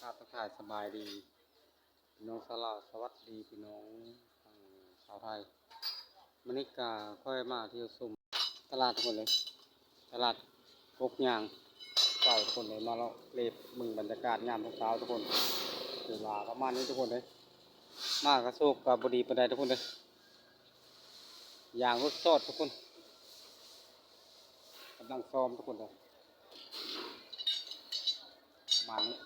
ครับทักทายสบายดีพี่น้องสาวลาวสวัสดีพี่น้องทางชาวไทยมณิกาค่อยมาที่สุ่มตลาดทุกคนเลยตลาดพกยางเก่าทุกคนเลยมาแล้วเล็บมึงบรรยากาศยามเช้าทุกคนคือว่าประมาณนี้ทุกคนเลยมากระโซกกับบดีประใดทุกคนเลยยางรถซอดทุกคนกำลังซ้อมทุกคนเลยประมาณนี้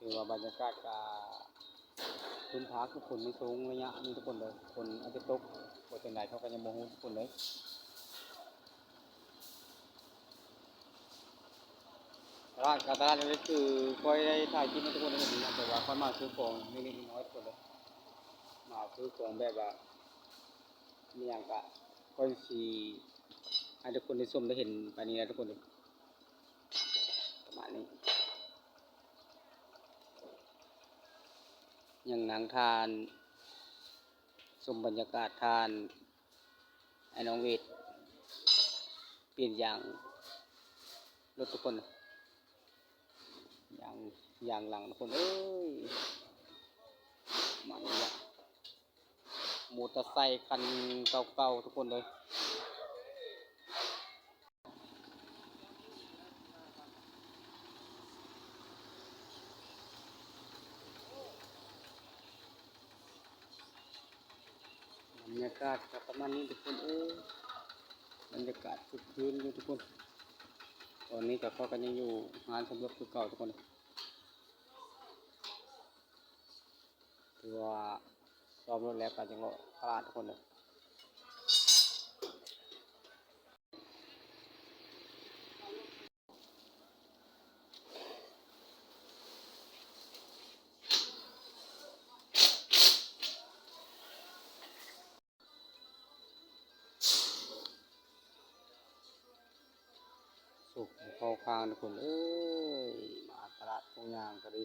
คือว่าบรรยากาศกาพื้นฐานทุกคนไม่สูงระยะนี่ทุกคนเลยคนอาจจะตกบนจังไหนเขาก็ยังโมโหทุกคนเลยตลาดนี้คือค่อยได้ถ่ายคลิปให้ทุกคนได้เห็นนะแต่ว่าค่อยมาซื้อของนิดๆน้อยๆทุกคนเลยมาซื้อของแบบว่ามีอย่างกะค่อยสีให้ทุกคนได้ชมได้เห็นไปนี้นะทุกคนเลยประมาณนี้อย่างหนังทานชมบรรยากาศทานไอ้น้องเวทเปลี่ยนอย่างรถทุกคนอย่างอย่างหลังทุกคนเอ้ยมันเนี่ยมอเตอร์ไซค์คันเก่าๆทุกคนเลยบรรยากาศประมาณนี้ทุกคนเอ้ยบรรยากาศคึกคืนอยู่ทุกคนตอนนี้กับพ่อกันยังอยู่งานสำรวจคือเก่าทุกคนคือว่าซ้อมรถแล้วกันยังรอตลาดทุกคนเลยสุกเข้าคางทุกคนเอ้ยมาตลาดตรงยางก็ดี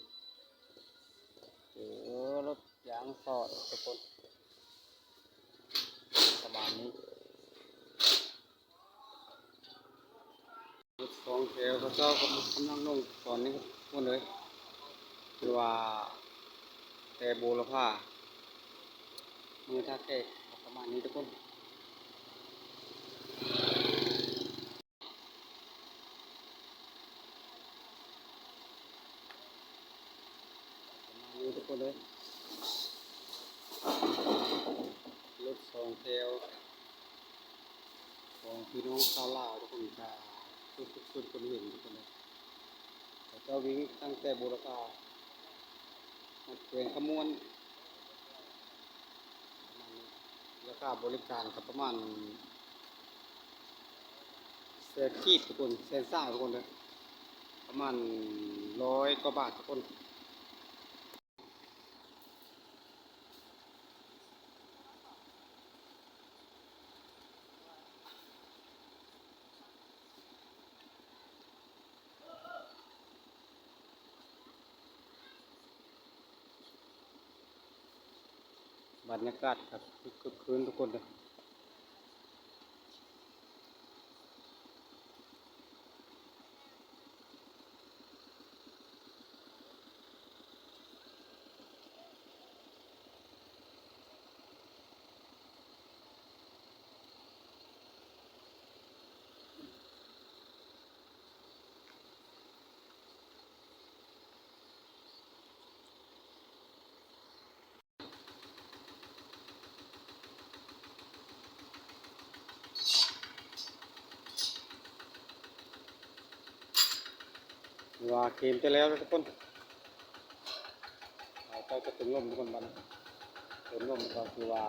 เจอรถยางสอดทุกคนประมาณนี้รถสองแถวเขาเจ้ากำลังลงตอนนี้ทุกคนเลยคือว่าแต่โบราผ้ามือท่าแก่ประมาณนี้ทุกคนประมาณนี้ทุกคนเลยรถสองแถวของพี่น้องชาวลาวทุกคนจะทุกคนเห็นทุกคนเลยเขาเจ้าวิ่งตั้งแต่โบราผ้าเปลี่ยนขมวนประมาณนี้ราคาบริการก็ประมาณแสนขีดทุกคนแสนซ่าทุกคนเลยประมาณ100 กว่าบาททุกคนบรรยากาศครับคึกคืนทุกคนเลยว่าเกมไปแล้วทุกคนเราจะถึงลมทุกคนมันถึงลมก็คือว่า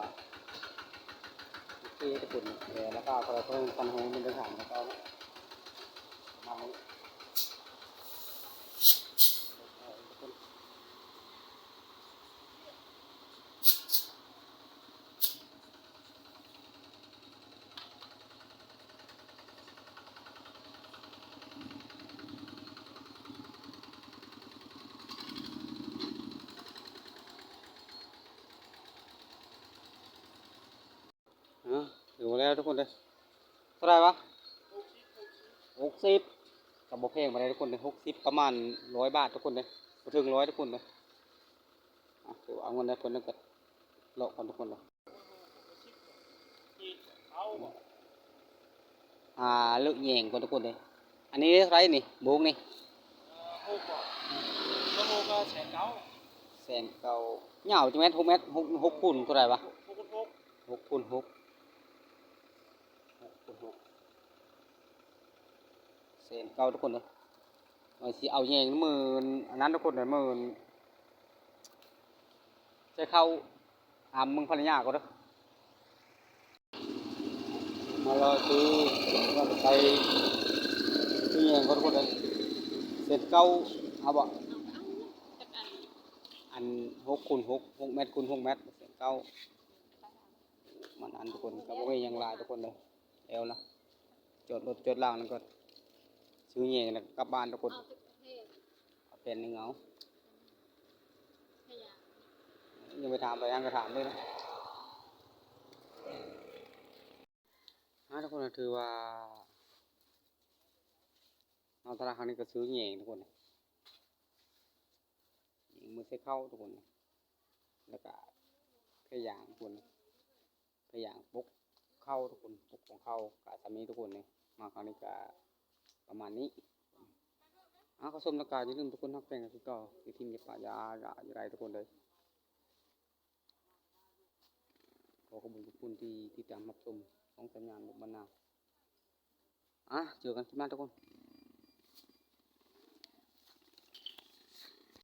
ที่ทุกคนราคาเราต้องปันหงมันเป็นฐานของเขาประมาณนี้ทุกคนถึงแล้วทุกคนเลยเท่าไหร่วะ60 กับบ่แพงมาได้ทุกคนเลย60ประมาณ100 บาททุกคนเลยบ่ถึง100ทุกคนเลยถือว่าเอาเงินได้คนนึงก็เลาะกันทุกคนเลยเลือกแยงกันทุกคนเลยอันนี้ไรนี่โบกนี่แสนเก่าเหงาจังแม่น6 เมตรหกคูณเท่าไหร่วะ6 คูณ 6แสนเก่าทุกคนเลยสิเอาแยง10,000อันนั้นทุกคนเลย10,000ใช้เข้ามึงภรรยาก็เด้อมารอซื้อมาใช้ซื้อแยงก็ทุกคนเลยเสร็จเก่าเอาบ่อัน6 คูณ 6 6 เมตรคูณ 6 เมตรเสร็จเก่ามันอันทุกคนก็บ่มีหยังหลายทุกคนเลยแล้วนะจดรถจดล่างแล้วก็ซื้อแยงแล้วกลับบ้านทุกคนเอาเป็นหนึงเอายังไปถามไปยังก็ถามด้วยนะทุกคนถือว่าเอาธนาคารนี้ก็ซื้อแยงทุกคนมือใส่เข้าทุกคนแล้วก็พยายามทุกคนพยายามปุ๊กเข้าทุกคนปุ๊กของเข้ากะทำนี้ทุกคนเลยมาคราวนี้ก็ประมาณนี้ก็ส้มตะการอย่าลืมทุกคนทักแฟนกันคือเก่าที่ทีมจะปะยาอะไรทุกคนเลยขอขอบคุณทุกคนที่ติดตามรับชมของสัญญาณบุกบรรณาเจอกันที่บ้านทุกคน